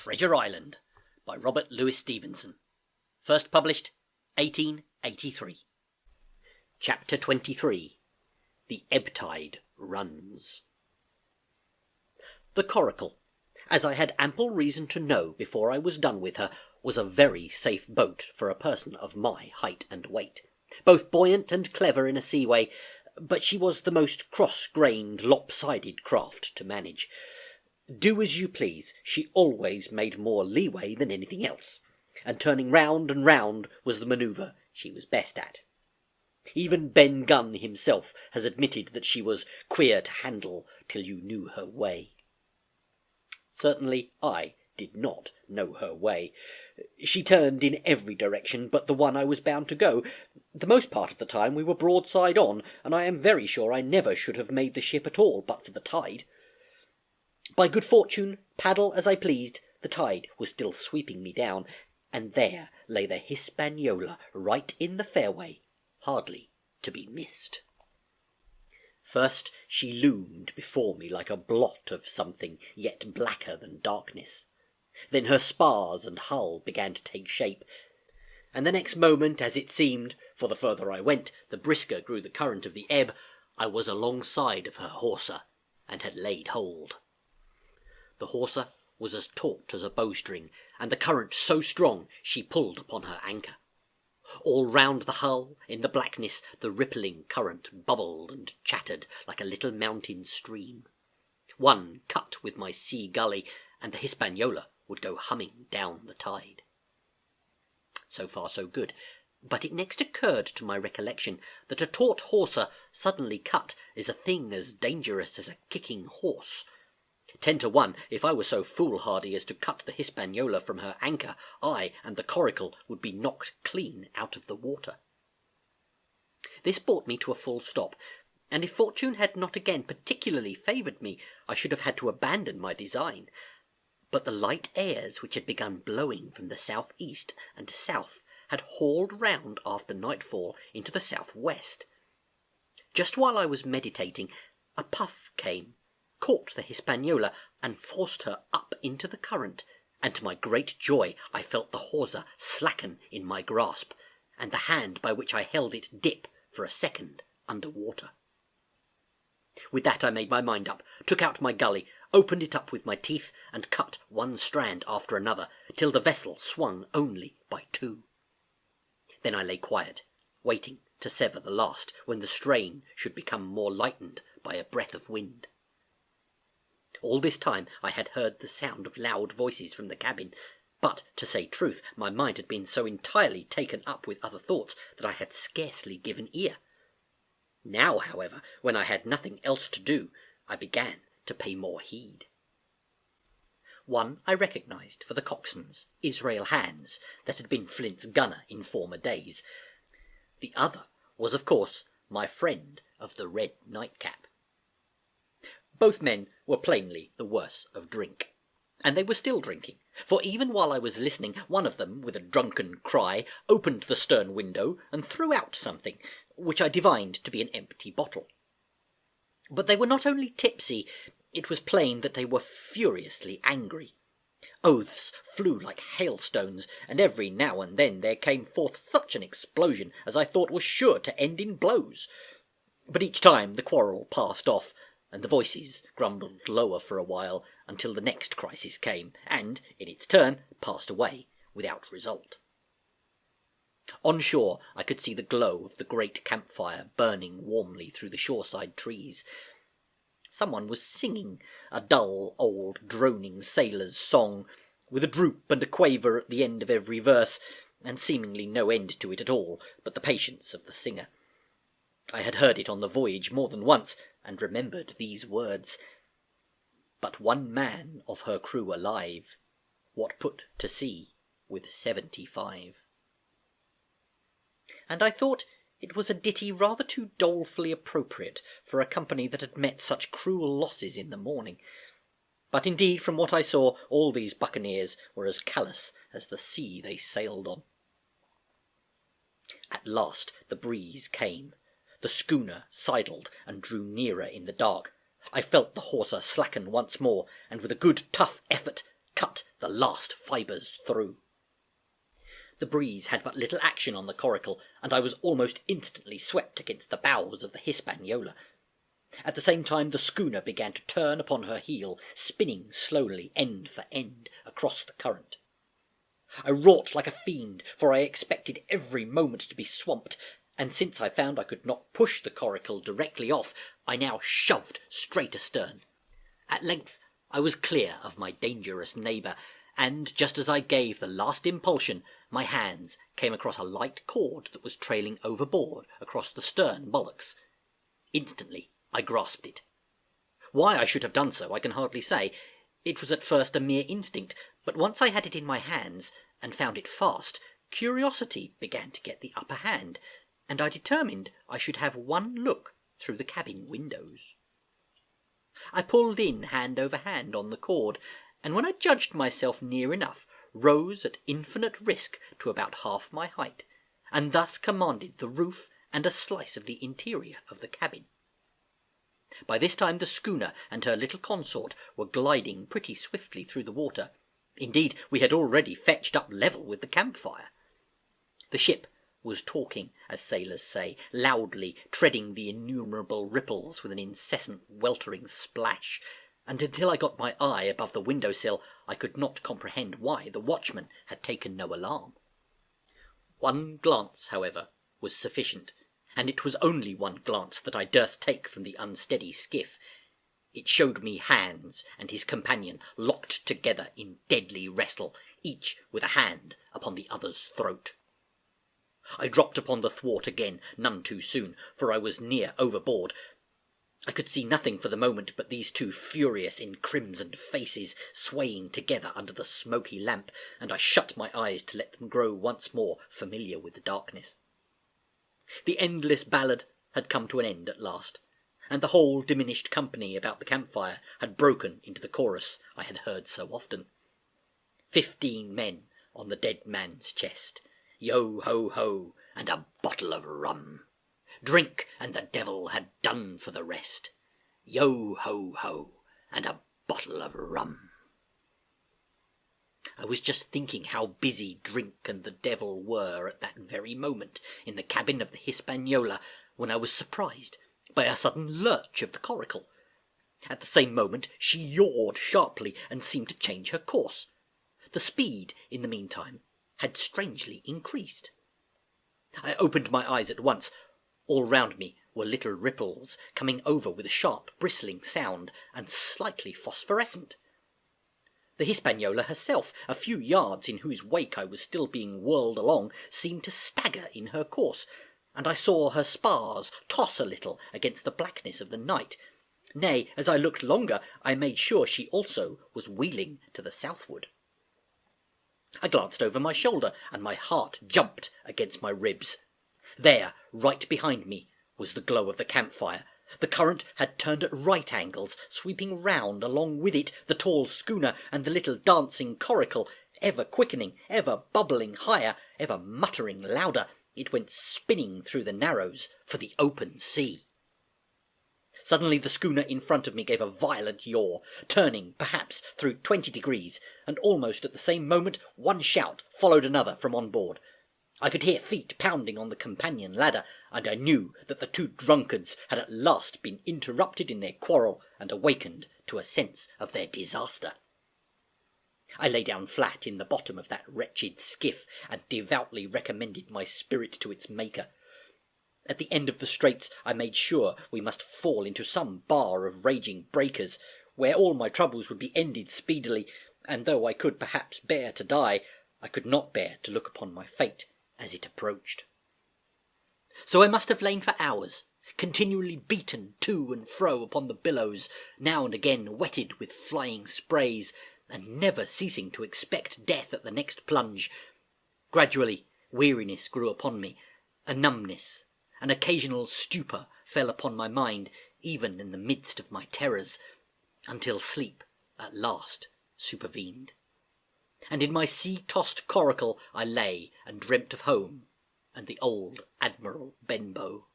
Treasure Island by Robert Louis Stevenson. First published 1883. Chapter 23. The Ebb Tide Runs. The Coracle, as I had ample reason to know before I was done with her, was a very safe boat for a person of my height and weight, both buoyant and clever in a seaway, but she was the most cross-grained, lopsided craft to manage. Do as you please, she always made more leeway than anything else, and turning round and round was the manoeuvre she was best at. Even Ben Gunn himself has admitted that she was queer to handle till you knew her way. Certainly I did not know her way. She turned in every direction but the one I was bound to go. The most part of the time we were broadside on, and I am very sure I never should have made the ship at all but for the tide. By good fortune, paddle as I pleased, the tide was still sweeping me down, and there lay the Hispaniola right in the fairway, hardly to be missed. First she loomed before me like a blot of something yet blacker than darkness. Then her spars and hull began to take shape, and the next moment, as it seemed, for the further I went, the brisker grew the current of the ebb, I was alongside of her hawser, and had laid hold. The hawser was as taut as a bowstring, and the current so strong she pulled upon her anchor. All round the hull, in the blackness, the rippling current bubbled and chattered like a little mountain stream. One cut with my sea gully, and the Hispaniola would go humming down the tide. So far so good, but it next occurred to my recollection that a taut hawser suddenly cut is a thing as dangerous as a kicking horse. 10 to 1, if I were so foolhardy as to cut the Hispaniola from her anchor, I and the coracle would be knocked clean out of the water. This brought me to a full stop, and if fortune had not again particularly favoured me, I should have had to abandon my design. But the light airs which had begun blowing from the south-east and south had hauled round after nightfall into the south-west. Just while I was meditating, a puff came, caught the Hispaniola, and forced her up into the current, and to my great joy I felt the hawser slacken in my grasp, and the hand by which I held it dip for a second under water. With that I made my mind up, took out my gully, opened it up with my teeth, and cut one strand after another, till the vessel swung only by 2. Then I lay quiet, waiting to sever the last, when the strain should become more lightened by a breath of wind. All this time I had heard the sound of loud voices from the cabin, but, to say truth, my mind had been so entirely taken up with other thoughts that I had scarcely given ear. Now, however, when I had nothing else to do, I began to pay more heed. One I recognised for the coxswain's Israel Hands that had been Flint's gunner in former days. The other was, of course, my friend of the red nightcap. Both men were plainly the worse of drink, and they were still drinking, for even while I was listening, one of them, with a drunken cry, opened the stern window and threw out something, which I divined to be an empty bottle. But they were not only tipsy, it was plain that they were furiously angry. Oaths flew like hailstones, and every now and then there came forth such an explosion as I thought was sure to end in blows. But each time the quarrel passed off, and the voices grumbled lower for a while until the next crisis came, and, in its turn, passed away without result. On shore I could see the glow of the great campfire burning warmly through the shoreside trees. Someone was singing a dull, old, droning sailor's song, with a droop and a quaver at the end of every verse, and seemingly no end to it at all but the patience of the singer. I had heard it on the voyage more than once, and remembered these words: "But one man of her crew alive, what put to sea with 75. And I thought it was a ditty rather too dolefully appropriate for a company that had met such cruel losses in the morning. But indeed, from what I saw, all these buccaneers were as callous as the sea they sailed on. At last the breeze came. The schooner sidled and drew nearer in the dark. I felt the hawser slacken once more, and with a good tough effort cut the last fibres through. The breeze had but little action on the coracle, and I was almost instantly swept against the bows of the Hispaniola. At the same time the schooner began to turn upon her heel, spinning slowly end for end across the current. I wrought like a fiend, for I expected every moment to be swamped, and since I found I could not push the coracle directly off, I now shoved straight astern. At length I was clear of my dangerous neighbour, and just as I gave the last impulsion, my hands came across a light cord that was trailing overboard across the stern bulwarks. Instantly I grasped it. Why I should have done so I can hardly say. It was at first a mere instinct, but once I had it in my hands and found it fast, curiosity began to get the upper hand, and I determined I should have one look through the cabin windows. I pulled in hand over hand on the cord, and when I judged myself near enough, rose at infinite risk to about half my height, and thus commanded the roof and a slice of the interior of the cabin. By this time the schooner and her little consort were gliding pretty swiftly through the water. Indeed, we had already fetched up level with the campfire. The ship was talking, as sailors say, loudly, treading the innumerable ripples with an incessant weltering splash, and until I got my eye above the window-sill I could not comprehend why the watchman had taken no alarm. One glance, however, was sufficient, and it was only one glance that I durst take from the unsteady skiff. It showed me Hans and his companion locked together in deadly wrestle, each with a hand upon the other's throat. I dropped upon the thwart again, none too soon, for I was near overboard. I could see nothing for the moment but these two furious encrimsoned faces swaying together under the smoky lamp, and I shut my eyes to let them grow once more familiar with the darkness. The endless ballad had come to an end at last, and the whole diminished company about the campfire had broken into the chorus I had heard so often. 15 men on the dead man's chest. Yo ho ho, and a bottle of rum. Drink, and the devil had done for the rest. Yo ho ho, and a bottle of rum. I was just thinking how busy drink and the devil were at that very moment in the cabin of the Hispaniola, when I was surprised by a sudden lurch of the coracle. At the same moment she yawed sharply and seemed to change her course. The speed, in the meantime, had strangely increased. I opened my eyes at once. All round me were little ripples, coming over with a sharp, bristling sound, and slightly phosphorescent. The Hispaniola herself, a few yards in whose wake I was still being whirled along, seemed to stagger in her course, and I saw her spars toss a little against the blackness of the night. Nay, as I looked longer, I made sure she also was wheeling to the southward. I glanced over my shoulder, and my heart jumped against my ribs. There, right behind me, was the glow of the campfire. The current had turned at right angles, sweeping round along with it the tall schooner and the little dancing coracle, ever quickening, ever bubbling higher, ever muttering louder. It went spinning through the narrows for the open sea. Suddenly the schooner in front of me gave a violent yaw, turning, perhaps, through 20 degrees, and almost at the same moment one shout followed another from on board. I could hear feet pounding on the companion ladder, and I knew that the two drunkards had at last been interrupted in their quarrel and awakened to a sense of their disaster. I lay down flat in the bottom of that wretched skiff and devoutly recommended my spirit to its Maker. At the end of the straits I made sure we must fall into some bar of raging breakers, where all my troubles would be ended speedily, and though I could perhaps bear to die, I could not bear to look upon my fate as it approached. So I must have lain for hours, continually beaten to and fro upon the billows, now and again wetted with flying sprays, and never ceasing to expect death at the next plunge. Gradually weariness grew upon me, a numbness, an occasional stupor fell upon my mind, even in the midst of my terrors, until sleep at last supervened. And in my sea-tossed coracle I lay and dreamt of home and the old Admiral Benbow.